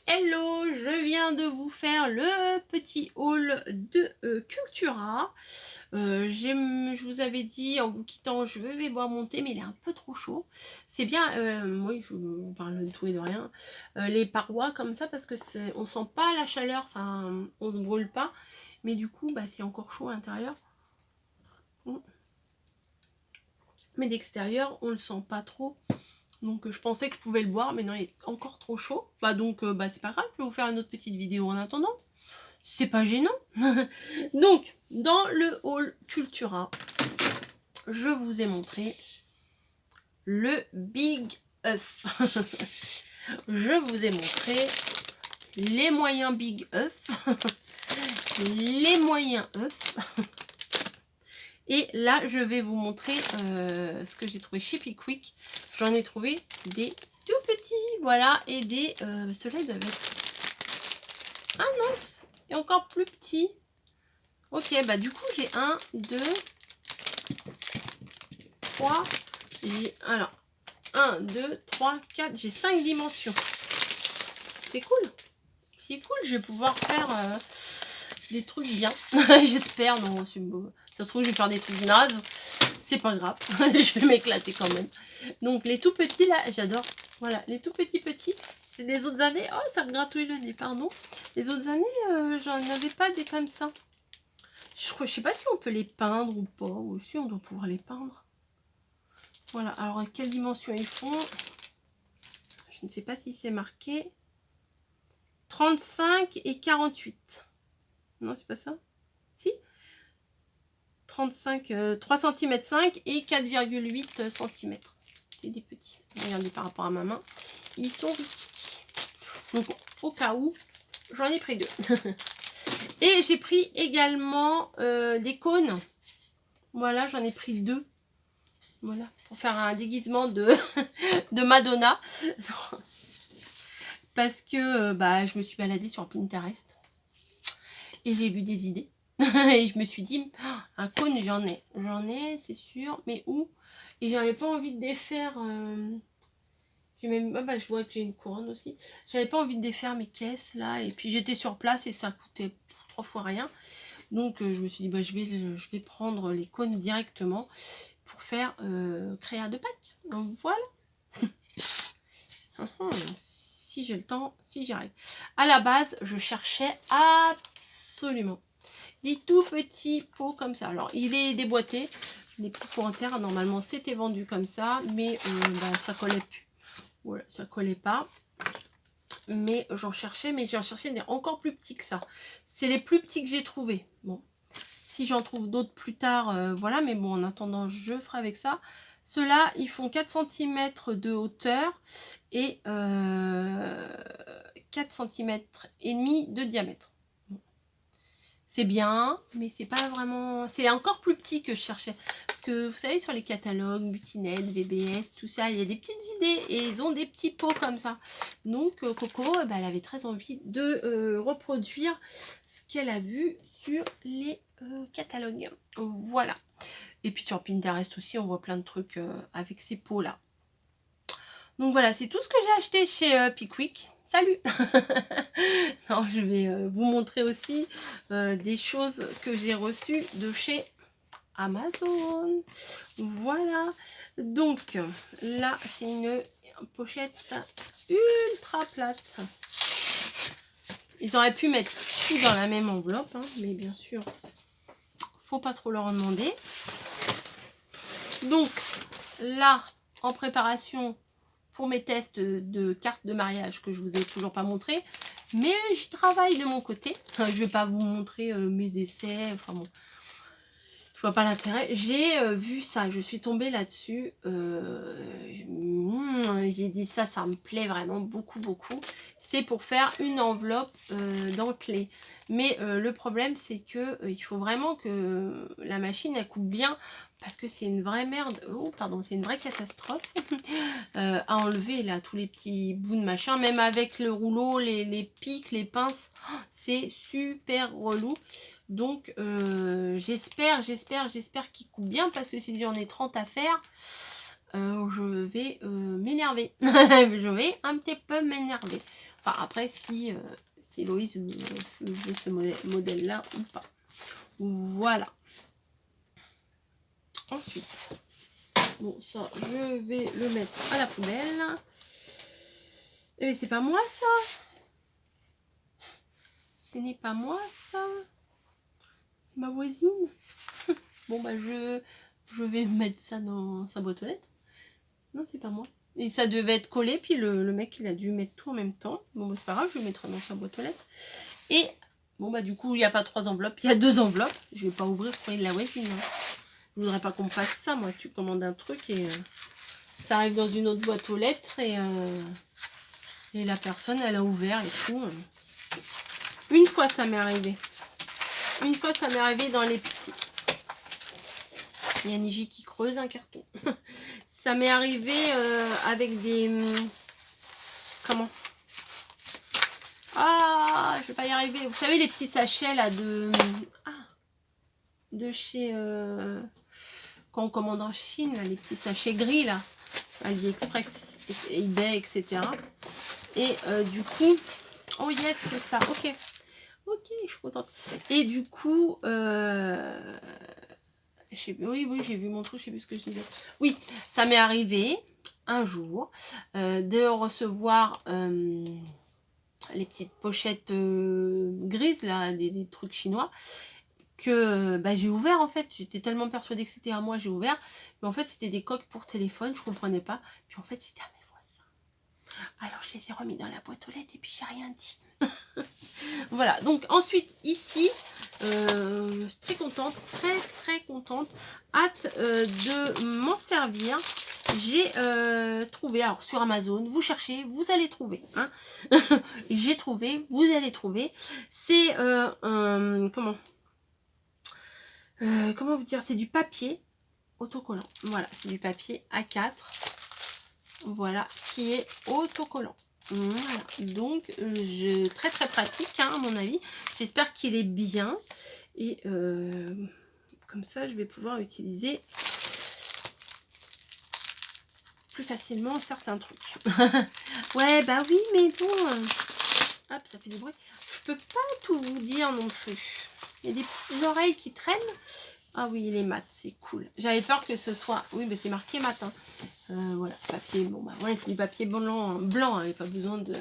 Hello, je viens de vous faire le petit haul de Cultura. Je vous avais dit en vous quittant, je vais boire mon thé, mais il est un peu trop chaud. C'est bien, oui, je vous parle de tout et de rien. Les parois comme ça, parce que on sent pas la chaleur, enfin, on se brûle pas, mais du coup, bah, c'est encore chaud à l'intérieur. Mais d'extérieur, on le sent pas trop. Donc je pensais que je pouvais le boire, mais non, il est encore trop chaud. Donc c'est pas grave, je vais vous faire une autre petite vidéo en attendant. C'est pas gênant. Donc, dans le haul Cultura, je vous ai montré le Big œuf. Je vous ai montré les moyens Big œuf, les moyens œufs. Et là, je vais vous montrer ce que j'ai trouvé chez Pickwick. J'en ai trouvé des tout petits, voilà, et des... ceux-là, ils doivent être... Ah non, et encore plus petits. Ok, bah du coup, j'ai 1, 2, 3, alors, 1, 2, 3, 4, j'ai 5 dimensions. C'est cool. C'est cool, je vais pouvoir faire des trucs bien. J'espère, non, ça se trouve, je vais faire des trucs nazes. C'est pas grave, je vais m'éclater quand même. Donc les tout petits là, j'adore. Voilà, les tout petits, c'est des autres années. Oh, ça me gratouille le nez, pardon. Les autres années, j'en avais pas des comme ça. Je sais pas si on peut les peindre ou pas. Ou si on doit pouvoir les peindre. Voilà, alors à quelle dimension ils font? Je ne sais pas si c'est marqué. 35 et 48. Non, c'est pas ça? Si, 35, 3 cm 5 et 4,8 cm. C'est des petits. Regardez par rapport à ma main. Ils sont petits. Donc au cas où, j'en ai pris 2. Et j'ai pris également des cônes. Voilà, j'en ai pris 2. Voilà, pour faire un déguisement de, de Madonna. Parce que je me suis baladée sur Pinterest. Et j'ai vu des idées. Et je me suis dit, un cône, j'en ai, c'est sûr, mais où? Et j'avais pas envie de défaire. Je vois que j'ai une couronne aussi. J'avais pas envie de défaire mes caisses là. Et puis j'étais sur place et ça coûtait 3 fois rien. Donc je me suis dit, je vais prendre les cônes directement pour faire créa de Pâques. Donc voilà. Si j'ai le temps, si j'y arrive. À la base, je cherchais absolument des tout petits pots comme ça. Alors, il est déboîté, des petits pots en terre. Normalement, c'était vendu comme ça, mais ça collait plus. Voilà, ça collait pas. Mais j'en cherchais des encore plus petits que ça. C'est les plus petits que j'ai trouvés. Bon, si j'en trouve d'autres plus tard, voilà. Mais bon, en attendant, je ferai avec ça. Ceux-là, ils font 4 cm de hauteur et 4 cm et demi de diamètre. C'est bien, mais c'est pas vraiment... C'est encore plus petit que je cherchais. Parce que vous savez, sur les catalogues, Butinet, VBS, tout ça, il y a des petites idées et ils ont des petits pots comme ça. Donc Coco, elle avait très envie de reproduire ce qu'elle a vu sur les catalogues. Voilà. Et puis sur Pinterest aussi, on voit plein de trucs avec ces pots-là. Donc voilà, c'est tout ce que j'ai acheté chez Pickwick. Salut. Non, je vais vous montrer aussi des choses que j'ai reçues de chez Amazon. Voilà. Donc là, c'est une pochette ultra plate. Ils auraient pu mettre tout dans la même enveloppe, hein, mais bien sûr, faut pas trop leur demander. Donc là, en préparation pour mes tests de cartes de mariage que je vous ai toujours pas montré, mais j'y travaille de mon côté. Enfin, je vais pas vous montrer mes essais, enfin bon, je vois pas l'intérêt. J'ai vu ça, je suis tombée là-dessus. J'ai dit ça me plaît vraiment beaucoup. C'est pour faire une enveloppe dentelée. Mais le problème, c'est que il faut vraiment que la machine elle coupe bien. Parce que c'est une vraie merde, oh pardon, c'est une vraie catastrophe à enlever là tous les petits bouts de machin, même avec le rouleau, les pics, les pinces, c'est super relou. Donc j'espère qu'il coupe bien parce que si j'en ai 30 à faire, je vais m'énerver. Je vais un petit peu m'énerver. Enfin, après, si Héloïse veut ce modèle-là ou pas. Voilà. Ensuite, bon, ça, je vais le mettre à la poubelle. Eh mais c'est pas moi, ça. Ce n'est pas moi, ça. C'est ma voisine. Bon, bah, je vais mettre ça dans sa boîte aux lettres. Non, c'est pas moi. Et ça devait être collé, puis le mec, il a dû mettre tout en même temps. Bon, bah, c'est pas grave, je le mettrai dans sa boîte aux lettres. Et, bon, bah, du coup, il n'y a pas 3 enveloppes, il y a 2 enveloppes. Je vais pas ouvrir pour de la voisine. Hein. Je voudrais pas qu'on me fasse ça, moi. Tu commandes un truc et ça arrive dans une autre boîte aux lettres et la personne, elle a ouvert et tout. Une fois, ça m'est arrivé. Une fois, ça m'est arrivé dans les petits. Il y a Niji qui creuse un carton. Ça m'est arrivé avec des... Comment? Ah, je vais pas y arriver. Vous savez, les petits sachets, là, de chez... quand on commande en Chine, là, les petits sachets gris, là. AliExpress, eBay, etc. Et du coup... Oh yes, c'est ça. Ok. Ok, je suis contente. Et du coup... oui, j'ai vu mon truc, je sais plus ce que je disais. Oui, ça m'est arrivé un jour de recevoir les petites pochettes grises, là, des trucs chinois, que bah, j'ai ouvert en fait. J'étais tellement persuadée que c'était à moi, j'ai ouvert. Mais en fait, c'était des coques pour téléphone, je comprenais pas. Puis en fait, c'était à mes voisins. Alors, je les ai remis dans la boîte aux lettres et puis j'ai rien dit. Voilà, donc ensuite ici, je suis très contente, très contente, hâte de m'en servir. J'ai trouvé, alors sur Amazon, vous cherchez, vous allez trouver, hein. J'ai trouvé, vous allez trouver, c'est comment vous dire, c'est du papier autocollant, voilà, c'est du papier A4, voilà, qui est autocollant. Voilà, donc très pratique hein, à mon avis. J'espère qu'il est bien et comme ça je vais pouvoir utiliser plus facilement certains trucs. Ouais bah oui mais bon, hop ça fait du bruit. Je peux pas tout vous dire non plus. Il y a des petites oreilles qui traînent. Ah oui il est mat, c'est cool. J'avais peur que ce soit, oui mais c'est marqué mat. Hein. Voilà papier, bon bah voilà c'est du papier blanc, blanc, hein, il n'y a pas besoin de...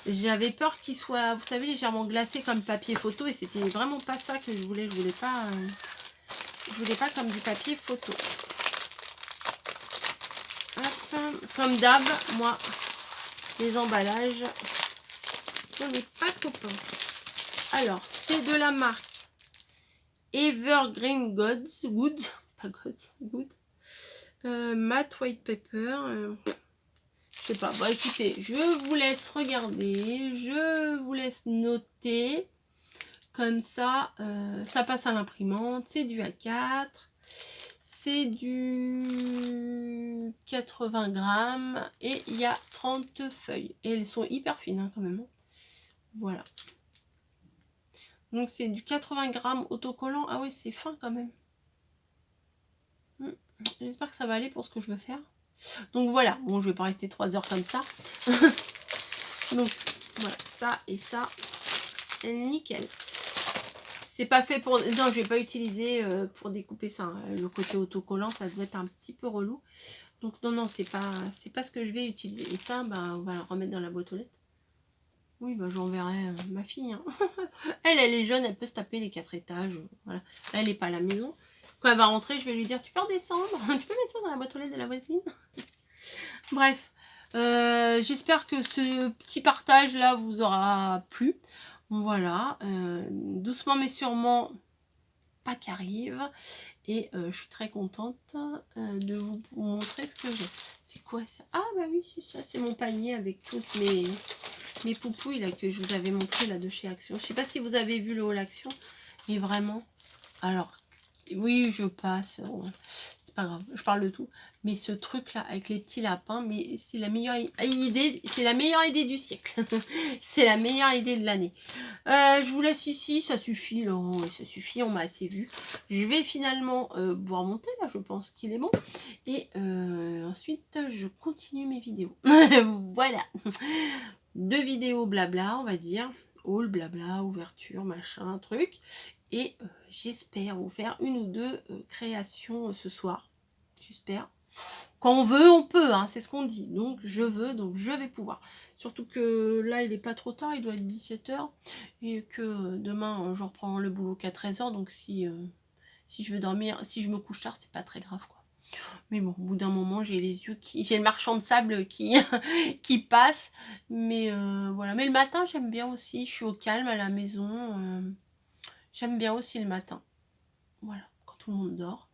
J'avais peur qu'il soit, vous savez, légèrement glacé comme papier photo et c'était vraiment pas ça que je voulais. Je voulais pas comme du papier photo. Hop, comme d'hab, moi, les emballages, je n'ai pas copain. Alors, c'est de la marque Evergreen Good, pas Good, Matte White Paper. Je sais pas, bon écoutez, je vous laisse regarder, je vous laisse noter, comme ça, ça passe à l'imprimante, c'est du A4, c'est du 80 grammes et il y a 30 feuilles, et elles sont hyper fines hein, quand même, voilà. Donc c'est du 80 grammes autocollant, ah oui c'est fin quand même. J'espère que ça va aller pour ce que je veux faire. Donc voilà, bon je vais pas rester 3 heures comme ça. Donc voilà, ça et ça, nickel. C'est pas fait pour... Non, je vais pas utiliser pour découper ça. Hein. Le côté autocollant, ça doit être un petit peu relou. Donc non, c'est pas ce que je vais utiliser. Et ça, bah, on va la remettre dans la boîte aux lettres. Oui, bah j'enverrai ma fille. Hein. Elle est jeune, elle peut se taper les 4 étages. Voilà. Là, elle n'est pas à la maison. Quand elle va rentrer, je vais lui dire, tu peux redescendre. Tu peux mettre ça dans la boîte aux lettres de la voisine. Bref. J'espère que ce petit partage là vous aura plu. Voilà, doucement mais sûrement pas qu'arrive et je suis très contente de vous montrer ce que j'ai. C'est quoi ça? Ah bah oui c'est ça, c'est mon panier avec toutes mes poupouilles là que je vous avais montré là de chez Action. Je sais pas si vous avez vu le haul Action, mais vraiment, alors oui je passe, pas grave, je parle de tout, mais ce truc là avec les petits lapins, mais c'est la meilleure idée, c'est la meilleure idée du siècle. C'est la meilleure idée de l'année. Je vous laisse ici, ça suffit là, ça suffit, on m'a assez vu. Je vais finalement pouvoir monter là, je pense qu'il est bon, et ensuite je continue mes vidéos. Voilà. 2 vidéos blabla, on va dire. Haul, blabla, ouverture, machin, truc. Et j'espère vous faire 1 ou 2 créations ce soir. J'espère. Quand on veut, on peut, hein, c'est ce qu'on dit. Donc je veux, donc je vais pouvoir. Surtout que là, il n'est pas trop tard, il doit être 17 h. Et que demain, je reprends le boulot qu'à 13 h. Donc si je veux dormir, si je me couche tard, c'est pas très grave, quoi. Mais bon, au bout d'un moment, j'ai les yeux qui... J'ai le marchand de sable qui, qui passe. Mais voilà. Mais le matin, j'aime bien aussi. Je suis au calme à la maison. J'aime bien aussi le matin. Voilà, quand tout le monde dort.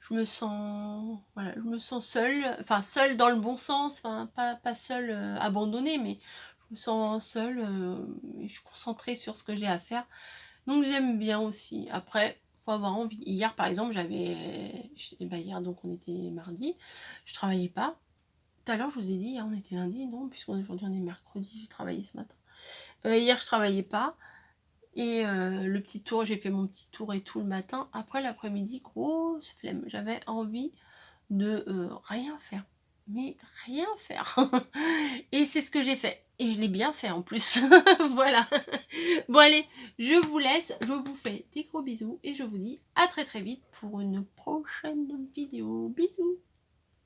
Je me sens... Voilà, je me sens seule. Enfin, seule dans le bon sens. Enfin, pas seule abandonnée, mais je me sens seule. Je suis concentrée sur ce que j'ai à faire. Donc j'aime bien aussi. Après, faut avoir envie. Hier, par exemple, hier, donc on était mardi. Je travaillais pas. Tout à l'heure, je vous ai dit, hier, on était lundi. Non, puisqu'aujourd'hui, on est mercredi. J'ai travaillé ce matin. Hier, je travaillais pas. Et le petit tour, j'ai fait mon petit tour et tout le matin. Après, l'après-midi, grosse flemme. J'avais envie de rien faire. Mais rien faire. Et c'est ce que j'ai fait. Et je l'ai bien fait en plus. Voilà. Bon allez, je vous laisse. Je vous fais des gros bisous. Et je vous dis à très très vite pour une prochaine vidéo. Bisous.